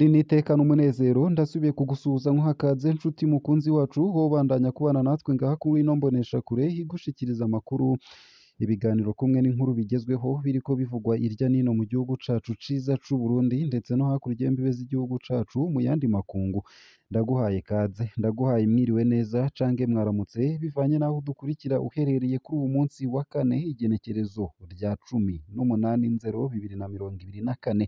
n'iteka n'umunezero ndasubiye kugusuhuza nk'akaze nshuti mukunzi wacu wobandanya kubana natwe ngaha kuri ino mboneshakure igushikiriza amakuru ibiganiro kumwe n'inkuru bigezweho biriko bivugwa irya nino mu gihugu cacu ciza c'u Burundi ndetse no hakurya y'imbibe z'igihugu cacu mu yandi makungu ndaguhaye kaze ndaguhaye mwiriwe neza cange mwaramutse bivanye naho udukurikira uherereye kuri uwu munsi wa kane igenekerezo rya 18/0/2024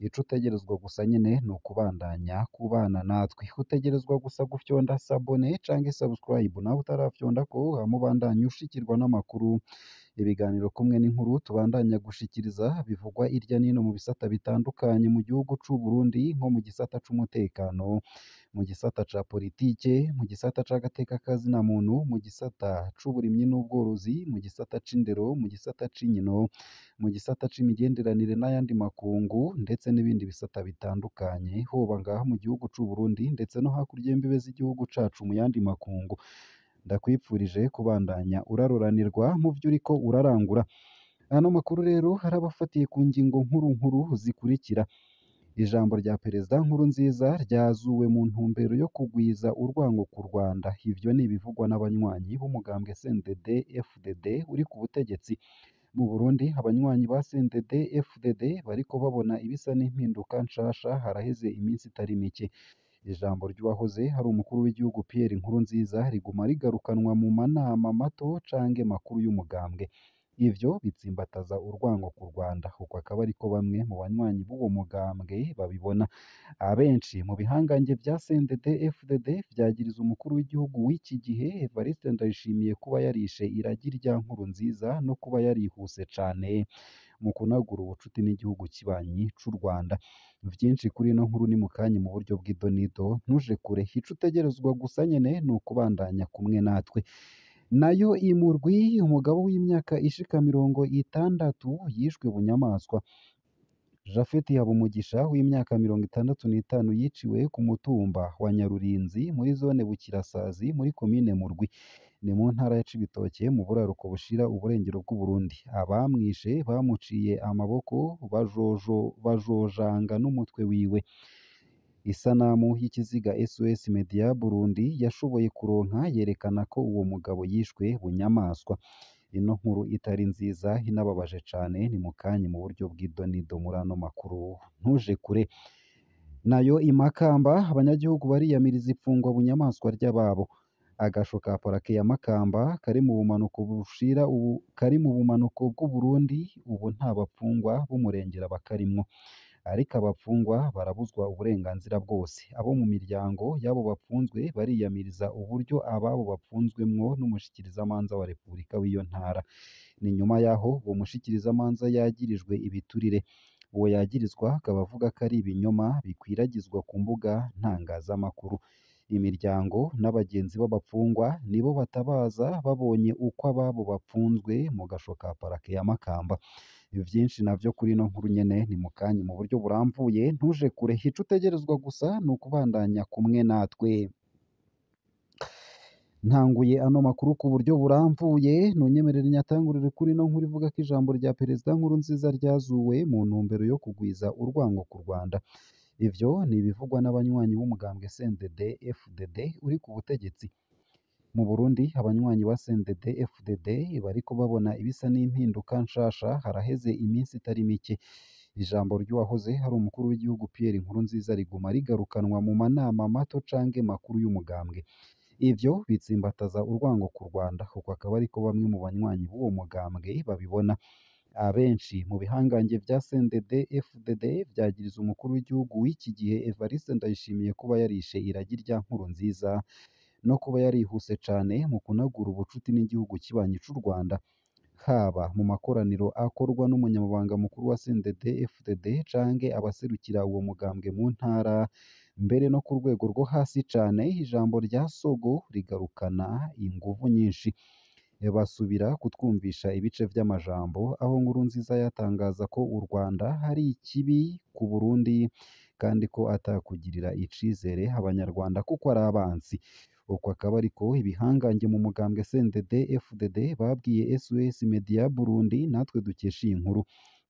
ico utegerezwa gusa nyene ni ukubandanya kubana natwe utegerezwa gusa gufyonda sabone canke subscribe nawe utarafyonda ko hamubandanya ushikirwa n'amakuru ibiganiro kumwe n'inkuru tubandanya gushikiriza bivugwa irya nino mu bisata bitandukanye mu gihugu c'u Burundi nko mu gisata c'umutekano mu gisata ca politike mu gisata c'agateka kazina muntu mu gisata c'uburimyi n'ubworozi mu gisata c'indero mu gisata c'inkino mu gisata c'imigenderanire n'ayandi makungu ndetse n'ibindi bisata bitandukanye hoba ngaha mu gihugu c'u Burundi ndetse no hakurya y'imbibe z'igihugu cacu mu yandi makungu ndakwipfurije kubandanya uraroranirwa mu vyo uriko urarangura ano makuru rero harabafatiye ku ngingo nkuru zikurikira ijambo rya perezida Nkurunziza ryazuwe mu ntumbero yo kugwiza urwango ku Rwanda ivyo ni ibivugwa n'abanywanyi b'umugambwe CNDD FDD uri ku butegetsi mu Burundi abanywanyi ba CNDD FDD bariko babona ibisa n'impinduka nshasha haraheze iminsi itari mike ijambo ry'uwahoze hari umukuru w'igihugu Pierre Nkurunziza riguma rigarukanwa mu manama mato cange makuru y'umugambwe ivyo bitsimbataza urwango ku Rwanda uko akaba ariko bamwe mu banywanyi b'uwo mugambwe babibona abenshi mu bihangange vya CNDD FDD vyagiriza umukuru w'igihugu w'iki gihe Evariste Ndayishimiye kuba yarishe iragi rya Nkurunziza no kuba yarihuse cane mu kunagura ubucuti n'igihugu kibanyi c'u Rwanda vyinshi kuri ino nkuru ni mukanye mu buryo bw'idonido ntuje kure ico utegerezwa gusa nyene ni ukubandanya kumwe natwe nayo imurwi umugabo w'imyaka ishika 60 yishwe bunyamaswa Japhet Habumugisha w'imyaka 65 yiciwe ku mutumba wa Nyarurinzi muri zone Bukirasazi muri komine Murwi ni mu ntara ya Cibitoke mu buraruko bushira uburengero bw'u Burundi abamwishe bamuciye amaboko bajojanga n'umutwe wiwe isanamu y'ikiziga SOS Media Burundi yashoboye kuronka yerekana ko uwo mugabo yishwe bunyamaswa ino nkuru itari nziza inababaje cane ni mukanye mu buryo bw'idonido muri ano makuru ntuje kure nayo imakamba abanyagihugu bariyamiriza ifungwa bunyamaswa ry'ababo agasho ka parake ya Makamba kari mu bumanuko bushira ubu kari mu bumanuko bw'u Burundi ubu nta bapfungwa b'umurengera bakarimwo ariko abapfungwa barabuzwa uburenganzira bwose abo mu miryango y'abo bapfunzwe bariyamiriza uburyo ababo bapfunzwemwo n'umushikirizamanza wa Repubulika w'iyo ntara ni nyuma yaho uwo mushikirizamanza yagirijwe ibiturire uwo yagirizwa akaba avuga ko ari ibinyoma bikwiragizwa ku mbuga ntangazamakuru imiryango n'abagenzi b'abapfungwa nibo batabaza babonye uko ababo bapfunzwe mu gasho ka parake ya Makamba vyinshi navyo kuri ino nkuru nyene ni mukanye mu buryo buramvuye ntuje kure ico utegerezwa gusa ni ukubandanya kumwe natwe ntanguye ano makuru ku buryo buramvuye nunyemerera nyatangurire kuri ino nkuru ivuga ko ijambo rya perezida Nkurunziza ryazuwe mu ntumbero yo kugwiza urwango ku Rwanda ivyo ni ibivugwa n'abanywanyi b'umugambwe CNDD FDD uri ku butegetsi mu Burundi abanywanyi ba CNDD FDD bariko babona ibisa n'impinduka nshasha haraheze iminsi itari mike ijambo ry'uwahoze hari umukuru w'igihugu Pierre Nkurunziza riguma rigarukanwa mu manama mato cange makuru y'umugambwe ivyo bitsimbataza urwango ku Rwanda kuko akaba ariko bamwe mu banywanyi b'uwo mugambwe babibona abenshi mu bihangange vya CNDD FDD vyagiriza umukuru w'igihugu w'iki gihe Evariste Ndayishimiye kuba yarishe iragi rya Nkurunziza no kuba yarihuse cane mu kunagura ubucuti n'igihugu kibanyi c'u Rwanda haba mu makoraniro akorwa n'umunyamabanga mukuru wa CNDD FDD cange abaserukira uwo mugambwe mu ntara mbere no ku rwego rwo hasi cane ijambo rya Sogo rigarukana inguvu nyinshi basubira kutwumvisha ibice vy'amajambo aho Nkurunziza yatangaza ko u Rwanda hari ikibi ku Burundi kandi ko atakugirira icizere abanyarwanda kuko ari abansi uko akaba ariko ibihangange mu mugambwe CNDD FDD babwiye SOS Media Burundi natwe dukesha iyi nkuru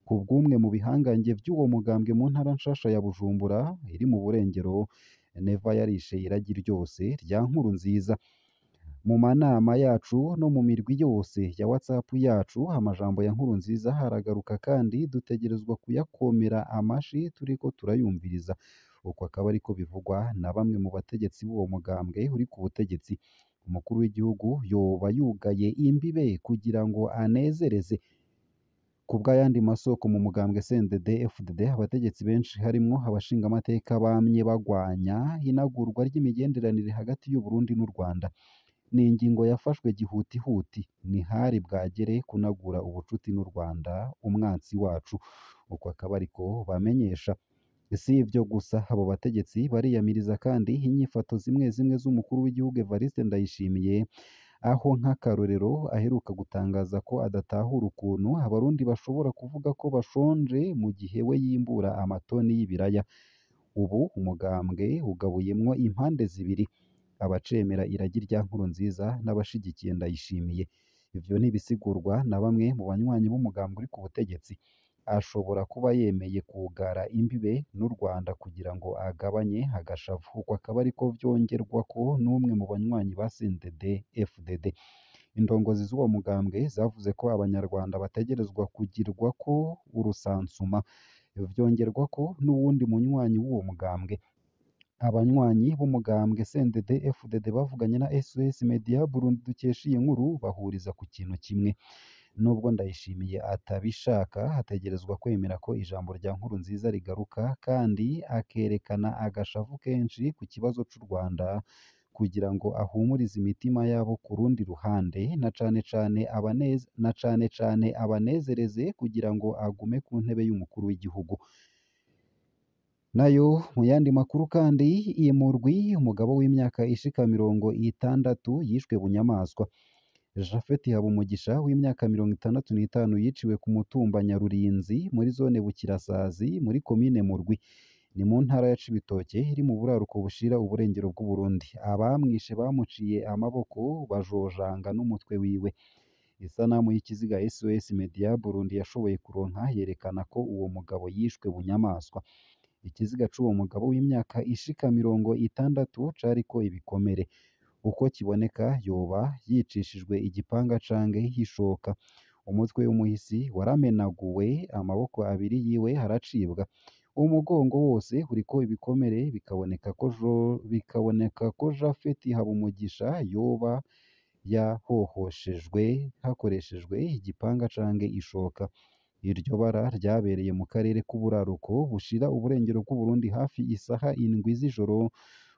ku bw'umwe mu bihangange by'uwo mugambwe mu ntara nshasha ya Bujumbura iri mu Burengero, Neva yarishe iragi ryose rya Nkurunziza. Mu manama yacu no mu mirwi yose ya WhatsApp yacu amajambo ya Nkurunziza haragaruka kandi dutegerezwa kuyakomera amashi turiko turayumviriza. Uko akaba ariko bivugwa na bamwe mu bategetsi b'uwo mugambwe uri ku butegetsi. Umukuru w'igihugu yoba yugaye imbibe kugira ngo anezereze. Ku bw'ayandi masoko mu mugambwe CNDD FDD abategetsi benshi harimwo abashingamateka bamye bagwanya inagurwa ry'imigenderanire hagati y'u Burundi n'u Rwanda. Ni ingingo yafashwe gihutihuti, ntihari bwagere kunagura ubucuti n'u Rwanda, umwansi wacu. Uko akaba ariko bamenyesha. Si ivyo gusa, abo bategetsi bariyamiriza kandi inyifato zimwe zimwe z'umukuru w'igihugu Evariste Ndayishimiye, aho nk'akarorero aheruka gutangaza ko adatahura ukuntu abarundi bashobora kuvuga ko bashonje mu gihe we yimbura amatoni y'ibiraya. Ubu umugambwe ugabuyemwo impande zibiri, abacemera iragi rya Nkurunziza n'abashigikiye Ndayishimiye. Ivyo ntibisigurwa na bamwe mu banywanyi b'umugambwe uri ku butegetsi. Ashobora kuba yemeye kugara imbibe n'u Rwanda kugira ngo agabanye agashavu. Uko akaba ariko vyongerwako n'umwe mu banywanyi ba CNDD FDD. Indongozi z'uwo mugambwe zavuze ko abanyarwanda bategerezwa kugirwako urusansuma. Vyongerwako n'uwundi munywanyi w'uwo mugambwe. Abanywanyi b'umugambwe CNDD FDD bavuganye na SOS Media Burundi dukesha iyi nkuru bahuriza ku kintu kimwe. Nubwo Ndayishimiye atabishaka, hategerezwa kwemera ko ijambo rya Nkurunziza rigaruka kandi akerekana agashavu kenshi ku kibazo c'u Rwanda kugira ngo ahumurize imitima yabo ku rundi ruhande, na cane cane abanezereze kugira ngo agume ku ntebe y'umukuru w'igihugu. Nayo mu yandi makuru kandi imurwi umugabo w'imyaka ishika 60 yishwe bunyamaswa. Japhet Habumugisha w'imyaka 65 yiciwe ku mutumba Nyarurinzi muri zone Bukirasazi muri komine Murwi, ni mu ntara ya Cibitoke iri mu buraruko bushira uburengero bw'u Burundi. Abamwishe bamuciye amaboko bajojanga n'umutwe wiwe. Isanamu y'ikiziga SOS Media Burundi yashoboye kuronka yerekana ko uwo mugabo yishwe bunyamaswa. Ikiziga c'uwo mugabo w'imyaka ishika 60 cariko ibikomere. Uko kiboneka yoba yicishijwe igipanga canke hishoka. Umutwe w'umuhisi waramenaguwe, amaboko abiri yiwe haracibwa. Umugongo wose uriko ibikomere bikaboneka ko Japhet Habumugisha yoba yahohoshejwe hakoreshejwe igipanga canke ishoka. Iryo bara ryabereye mu karere k'uburaruko bushira uburengero bw'u Burundi hafi isaha 7 z'ijoro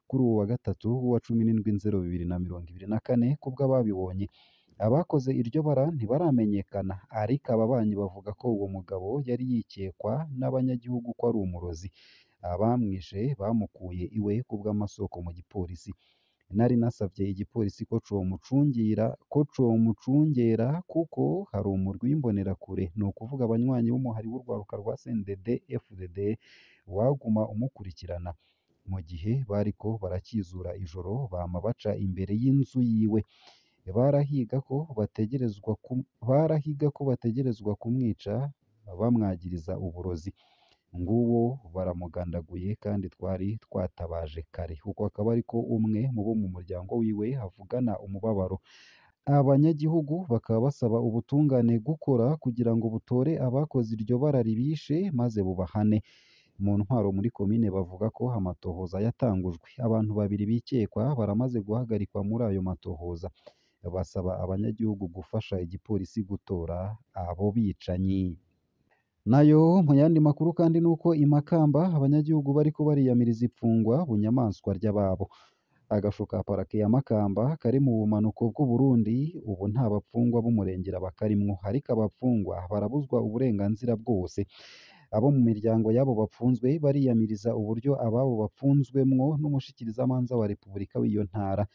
kuri uwa gatatu wa 17/02/2024 kubwo ababibonye. Abakoze iryo bara ntibaramenyekana, ariko ababanyi bavuga ko uwo mugabo yari yikekwa n'abanyagihugu ko ari umurozi. Abamwishe bamukuye iwe kubw'amasoko mu gipolisi. Nari nasavye igipolisi ko comucungera kuko hari umurwi w'imbonerakure, ni ukuvuga abanywanyi b'umuhari w'urwaruka rwa CNDD FDD waguma umukurikirana. Mu gihe bariko barakizura ijoro bama baca imbere y'inzu yiwe. Barahiga ko bategerezwa kumwica bamwagiriza uburozi. Nguwo baramugandaguye kandi twari twatabaje kare. Uko akaba ariko umwe mu bo mu muryango wiwe havugana umubabaro. Abanyagihugu bakaba basaba ubutungane gukora kugira ngo butore abakoze iryo bara ribishe maze bubahane. Mu ntwaro muri komine bavuga ko amatohoza yatangujwe. Abantu babiri bikekwa baramaze guhagarikwa muri ayo matohoza. Basaba abanyagihugu gufasha igipolisi gutora abo bicanyi. Nayo mu yandi makuru kandi nuko imakamba abanyagihugu bariko bariyamiriza ipfungwa bunyamaswa ry'ababo. Agasho ka parake ya Makamba kari mu bumanuko bw'u Burundi ubu nta bapfungwa b'umurengera bakarimwo, ariko abapfungwa barabuzwa uburenganzira bwose. Abo mu miryango y'abo bapfunzwe bariyamiriza uburyo ababo bapfunzwemwo n'umushikirizamanza wa Repubulika w'iyo ntara.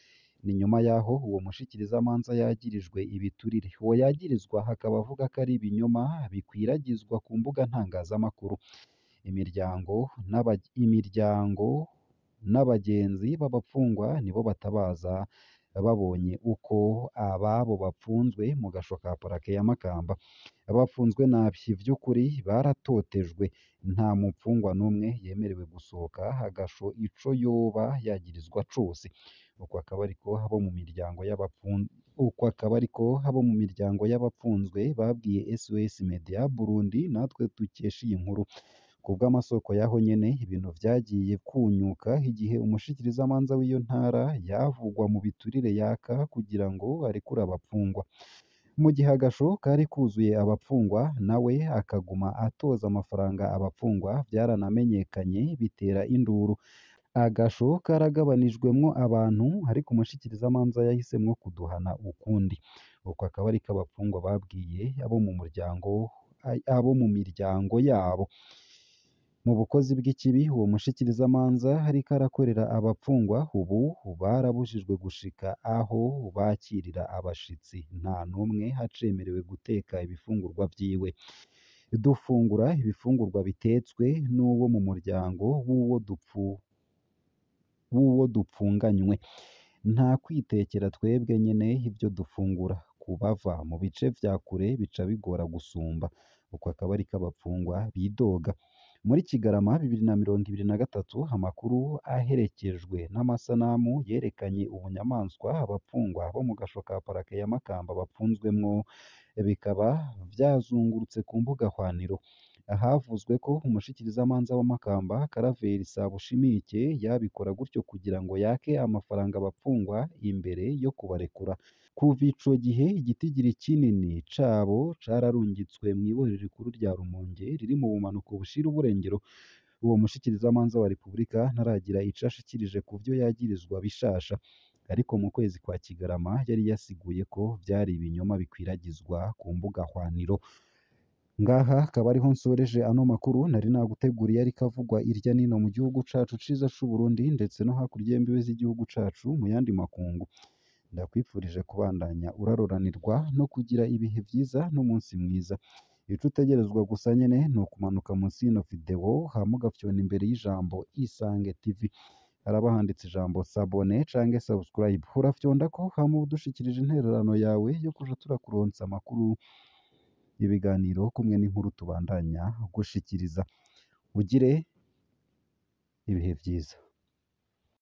Ni nyuma yaho uwo mushikirizamanza yagirijwe ibiturire. Uwo yagirizwa hakaba avuga ko ari ibinyoma bikwiragizwa ku mbuga ntangazamakuru. Imiryango n'abagenzi b'abapfungwa nibo batabaza babonye uko ababo bapfunzwe mu gasho ka parake ya Makamba bafunzwe nabi vy'ukuri baratotejwe nta mupfungwa n'umwe yemerewe gusohoka agasho ico yoba yagirizwa cose uko akaba ariko abo mu miryango y'abapfunzwe babwiye SOS Media Burundi natwe dukesha iyi nkuru kubw'amasoko yaho nyene ibintu vyagiye kunyuka igihe umushikirizamanza w'iyo ntara yavugwa mu biturire yaka kugira ngo arekure abapfungwa mu gihe agasho kari kuzuye abapfungwa nawe akaguma atoza amafaranga abapfungwa byaranamenyekanye bitera induru agasho karagabanijwemwo abantu ariko umushikirizamanza yahisemwo kuduhana ukundi uko akaba ariko abapfungwa babwiye abo mu miryango yabo mu bukozi bw'ikibi uwo mushikirizamanza ariko arakorera abapfungwa ubu barabujijwe gushika aho bakirira abashitsi nta n'umwe hacemerewe guteka ibifungurwa vyiwe dufungura ibifungurwa bitetswe n'uwo mu muryango w'uwo dupfunganywe nta kwitekera twebwe nyene ivyo dufungura kubava mu bice vya kure bica bigora gusumba uko akaba ariko abapfungwa bidoga muri Kigarama 2023 amakuru aherekejwe n'amasanamu yerekanye ubunyamaswa abapfungwa bo mu gasho ka parake ya Makamba bapfunzwemwo bikaba vyazungurutse ku mbuga hwaniro havuzwe ko umushikirizamanza wa Makamba Karaveri Sabushimike yabikora gutyo kugira ngo yake amafaranga abapfungwa imbere yo kubarekura kuva ico gihe igitigiri kinini cabo cararungitswe mw'ibohero rikuru rya Rumonge riri mu bumanuko bushira uburengero uwo mushikirizamanza wa Repubulika ntaragira ico ashikirije ku vyo yagirizwa bishasha ariko mu kwezi kwa Kigarama yari yasiguye ko vyari ibinyoma bikwiragizwa ku mbuga hwaniro ngaha akaba ariho nsoreje ano makuru nari naguteguriye ariko avugwa irya nino mu gihugu cacu ciza c'u Burundi ndetse no hakurya y'imbibe z'igihugu cacu mu yandi makungu ndakwifurije kubandanya uraroranirwa no kugira ibihe vyiza n'umunsi mwiza ico utegerezwa gusa nyene ni ukumanuka munsi y'ino video hama ugafyona imbere y'ijambo Isange TV haraba handitse ijambo s'abone canke subscribe urafyondako hama udushikirije intererano yawe yo kuja turakuronsa amakuru ibiganiro kumwe n'inkuru tubandanya gushikiriza ugire ibihe vyiza